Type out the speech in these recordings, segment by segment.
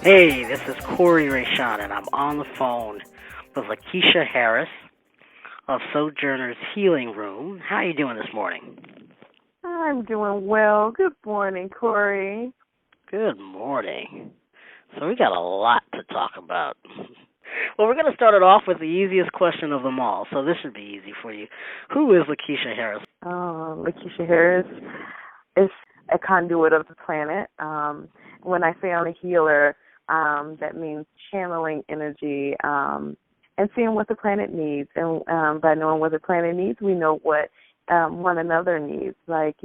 Hey, this is Kori Raishon, and I'm on the phone with LakeeshaHarris of Sojourners Healing Room. How are you doing this morning? I'm doing well. Good morning, Kori. Good morning. So we got a lot to talk about. Well, we're going to start it off with the easiest question of them all, so this should be easy for you. Who is LakeeshaHarris? LakeeshaHarris is a conduit of the planet. When I say I'm a healer, that means channeling energy and seeing what the planet needs. And by knowing what the planet needs, we know what one another needs. Like,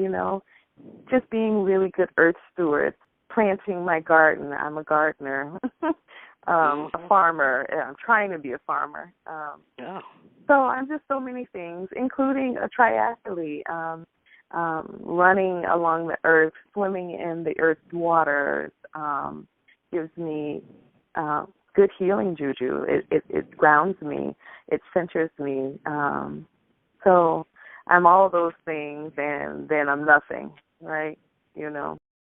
just being really good earth stewards, planting my garden. I'm a gardener, a farmer. I'm trying to be a farmer. So I'm just so many things, including a triathlete, running along the earth, swimming in the earth's waters, gives me good healing juju. It grounds me. It centers me. So I'm all those things, and then I'm nothing, right?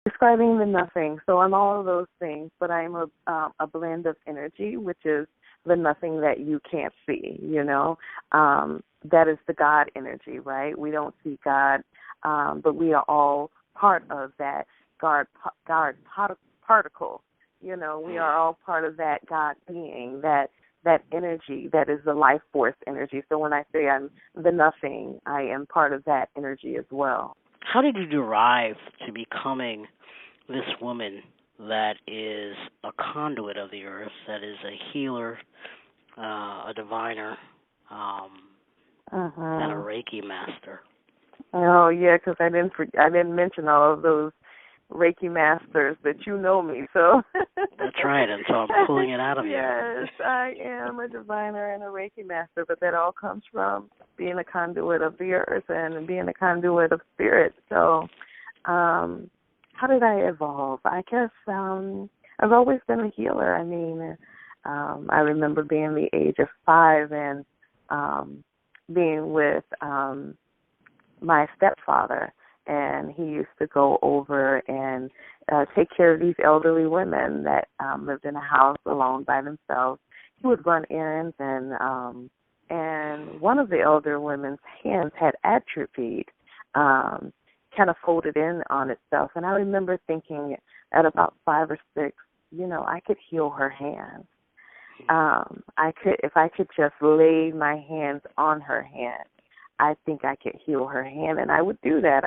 Describing the nothing. So I'm all of those things, but I'm a blend of energy, which is the nothing that you can't see, That is the God energy, right? We don't see God, but we are all part of that God particle. We are all part of that God being, that energy that is the life force energy. So when I say I'm the nothing, I am part of that energy as well. How did you derive to becoming this woman that is a conduit of the earth, that is a healer, a diviner, and a Reiki master? Oh yeah, because I didn't mention all of those Reiki masters, but you know me, so. That's right, and so I'm pulling it out of you. Yes, I am a diviner and a Reiki master, but that all comes from being a conduit of the earth and being a conduit of spirit. So how did I evolve? I guess I've always been a healer. I mean, I remember being the age of 5 and being with my stepfather, and he used to go over and take care of these elderly women that lived in a house alone by themselves. He would run errands, and one of the elder women's hands had atrophied, kind of folded in on itself. And I remember thinking at about 5 or 6, I could heal her hands. If I could just lay my hands on her hand, I think I could heal her hand, and I would do that.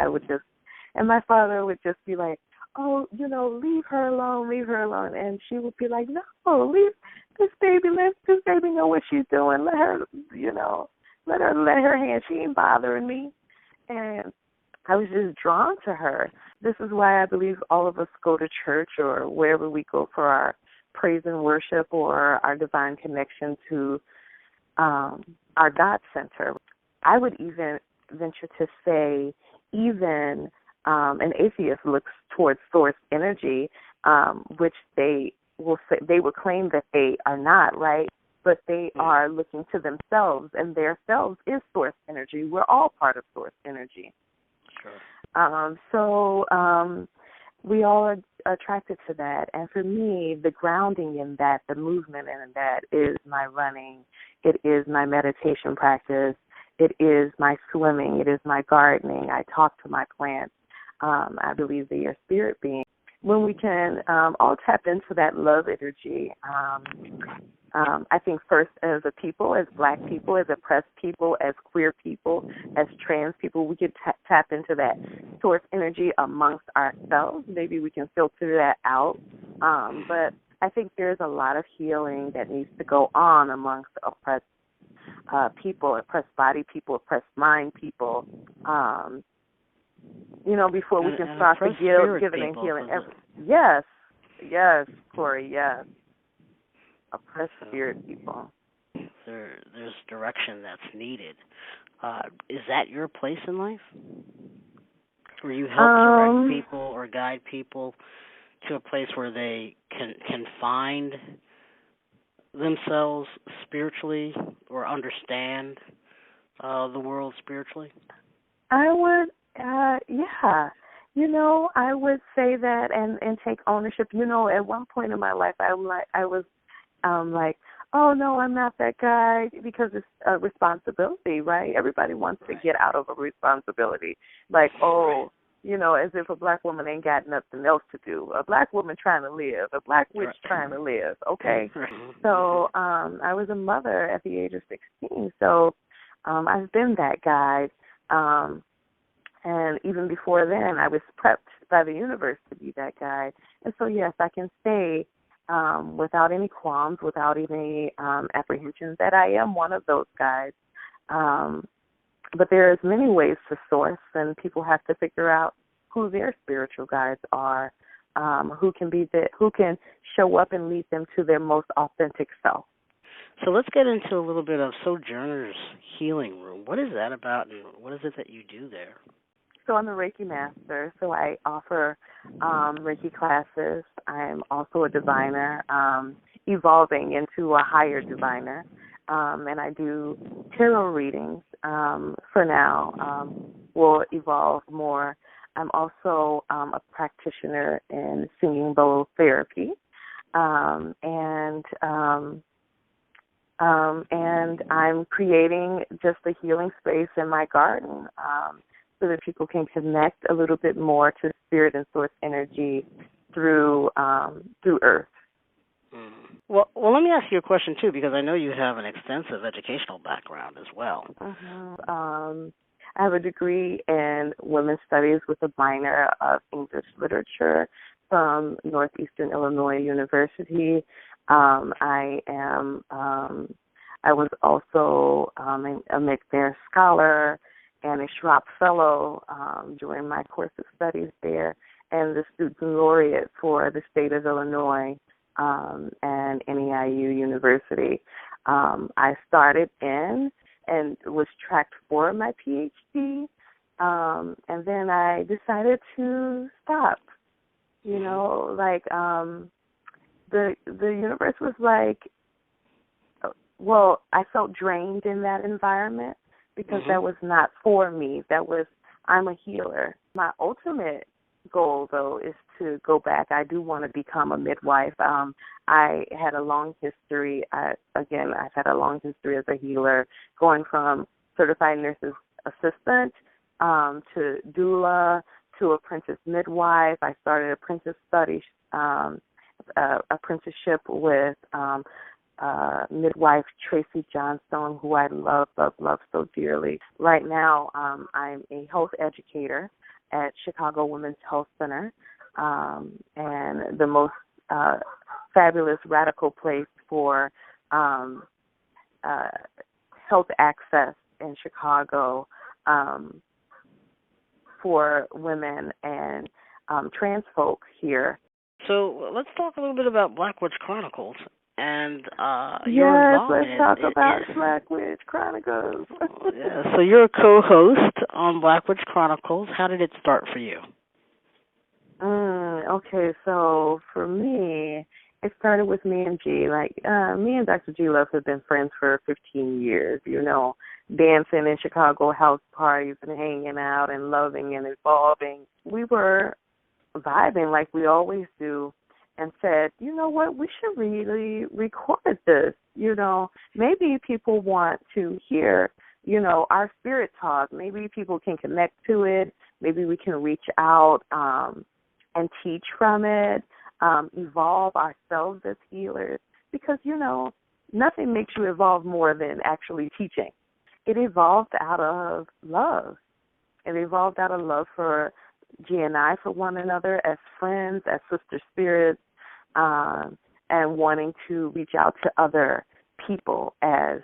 And my father would just be like, oh, leave her alone, and she would be like, no, leave this baby, let this baby know what she's doing, let her hand, she ain't bothering me. And I was just drawn to her. This is why I believe all of us go to church or wherever we go for our praise and worship or our divine connection to our God center. I would even venture to say even an atheist looks towards source energy, which they will claim that they are not, right? But they are looking to themselves, and their selves is source energy. We're all part of source energy. Sure. So we all are attracted to that. And for me, the grounding in that, the movement in that is my running. It is my meditation practice. It is my swimming. It is my gardening. I talk to my plants. I believe they are spirit beings. When we can all tap into that love energy, I think first as a people, as Black people, as oppressed people, as queer people, as trans people, we can tap into that source energy amongst ourselves. Maybe we can filter that out. But I think there's a lot of healing that needs to go on amongst oppressed people, oppressed body people, oppressed mind people, before we can start the giving and healing. Yes, Kori, yes. Oppressed spirit people. There's direction that's needed. Is that your place in life? Where you help direct people or guide people to a place where they can find themselves spiritually or understand the world spiritually? I would, yeah. I would say that and take ownership. At one point in my life, I was like, oh no, I'm not that guy, because it's a responsibility, right? Everybody wants to get out of a responsibility, like, oh, as if a black woman ain't got nothing else to do. A black woman trying to live, a black witch trying to live. Okay, so I was a mother at the age of 16, so I've been that guide. And even before then, I was prepped by the universe to be that guide. And so, yes, I can say without any qualms, without any apprehensions, that I am one of those guides. But there's many ways to source, and people have to figure out who their spiritual guides are, who can show up and lead them to their most authentic self. So let's get into a little bit of Sojourners Healing Room. What is that about, and what is it that you do there? So I'm a Reiki master, so I offer Reiki classes. I'm also a diviner, evolving into a higher diviner, and I do tarot readings for now. Will evolve more. I'm also a practitioner in singing bowl therapy, and I'm creating just a healing space in my garden, so that people can connect a little bit more to spirit and source energy through Earth. Well, let me ask you a question too, because I know you have an extensive educational background as well. I have a degree in women's studies with a minor of English literature from Northeastern Illinois University. I was also a McNair Scholar and a Schropp Fellow during my course of studies there, and the Student Laureate for the state of Illinois and NEIU University. I started in and was tracked for my PhD, and then I decided to stop. The universe was like, well, I felt drained in that environment because that was not for me. I'm a healer. My ultimate goal, though, is to go back. I do want to become a midwife. I had a long history. I've had a long history as a healer, going from certified nurse's assistant to doula to apprentice midwife. I started apprentice studies, apprenticeship with midwife Tracy Johnstone, who I love so dearly. Right now, I'm a health educator at Chicago Women's Health Center, and the most fabulous, radical place for health access in Chicago for women and trans folk here. So let's talk a little bit about Black Witch Chronicles and your involvement. Yes, let's talk about Black Witch Chronicles. So you're a co-host on Black Witch Chronicles. How did it start for you? Okay, so for me, it started with me and G. Me and Dr. G Love have been friends for 15 years, dancing in Chicago house parties and hanging out and loving and evolving. We were vibing like we always do, and said, you know what, we should really record this. Maybe people want to hear, our spirit talk. Maybe people can connect to it. Maybe we can reach out and teach from it, evolve ourselves as healers. Because, nothing makes you evolve more than actually teaching. It evolved out of love. It evolved out of love for G and I, for one another, as friends, as sister spirits, and wanting to reach out to other people as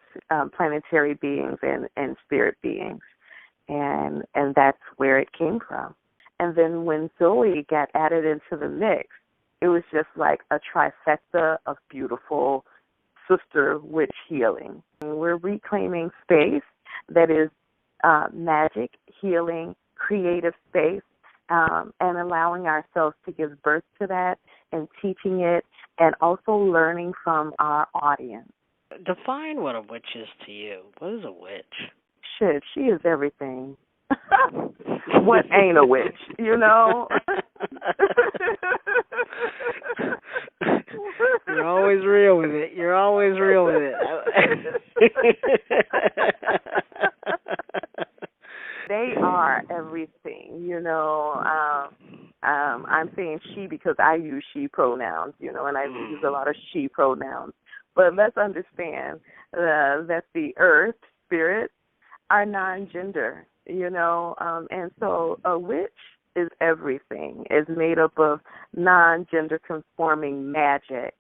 planetary beings and spirit beings. And that's where it came from. And then when Zoe got added into the mix, it was just like a trifecta of beautiful sister witch healing. And we're reclaiming space that is magic, healing, creative space, and allowing ourselves to give birth to that and teaching it, and also learning from our audience. Define what a witch is to you. What is a witch? She is everything. What ain't a witch, you know? You're always real with it. You're always real with it. They are everything, you know. I'm saying she because I use she pronouns, you know, and I use a lot of she pronouns. But let's understand that the earth spirits are non-gender, you know, and so a witch is everything. It's made up of non-gender conforming magic,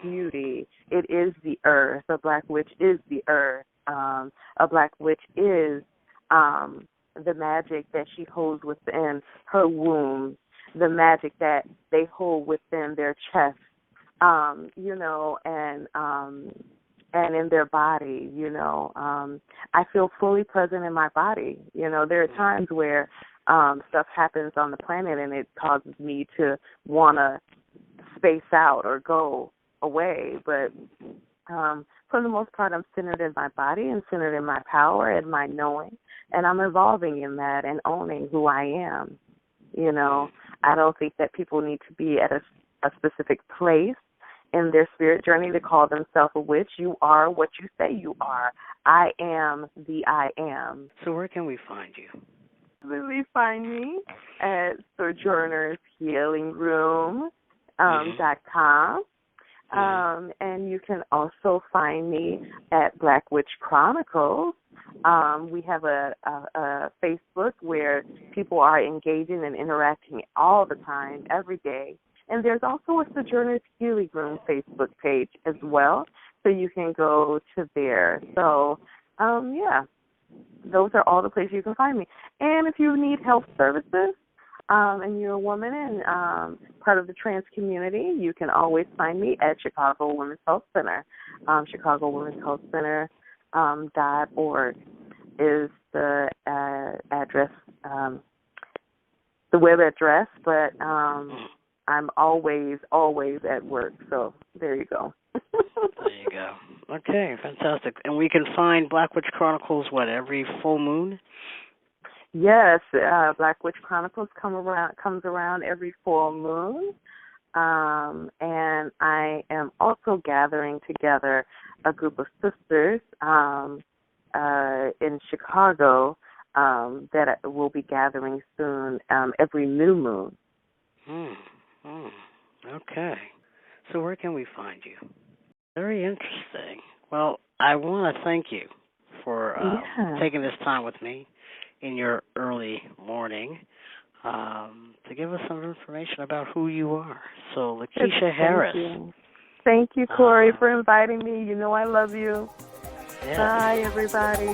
beauty. It is the earth. A black witch is the earth. A black witch is the magic that she holds within her womb, the magic that they hold within their chest, you know, and in their body, you know. I feel fully present in my body. You know, there are times where stuff happens on the planet and it causes me to want to space out or go away. But for the most part, I'm centered in my body and centered in my power and my knowing. And I'm evolving in that and owning who I am. You know, I don't think that people need to be at a specific place in their spirit journey to call themselves a witch. You are what you say you are. I am the I am. So where can we find you? Really find me at Sojourners Healing Room .com. And you can also find me at Black Witch Chronicles. We have a Facebook where people are engaging and interacting all the time, every day. And there's also a Sojourners Healing Room Facebook page as well, so you can go to there. So, yeah, those are all the places you can find me. And if you need health services, and you're a woman and part of the trans community, you can always find me at Chicago Women's Health Center. Chicago Women's Health Center .org is the address, the web address, but I'm always at work, so there you go. There you go. Okay, fantastic. And we can find Black Witch Chronicles, every full moon? Yes, Black Witch Chronicles comes around every full moon, and I am also gathering together a group of sisters in Chicago that will be gathering soon every new moon. Okay. So where can we find you? Very interesting. Well, I want to thank you for taking this time with me in your early morning to give us some information about who you are. So, LakeeshaHarris. Thank you, Kori, for inviting me. You know I love you. Yeah. Bye, everybody.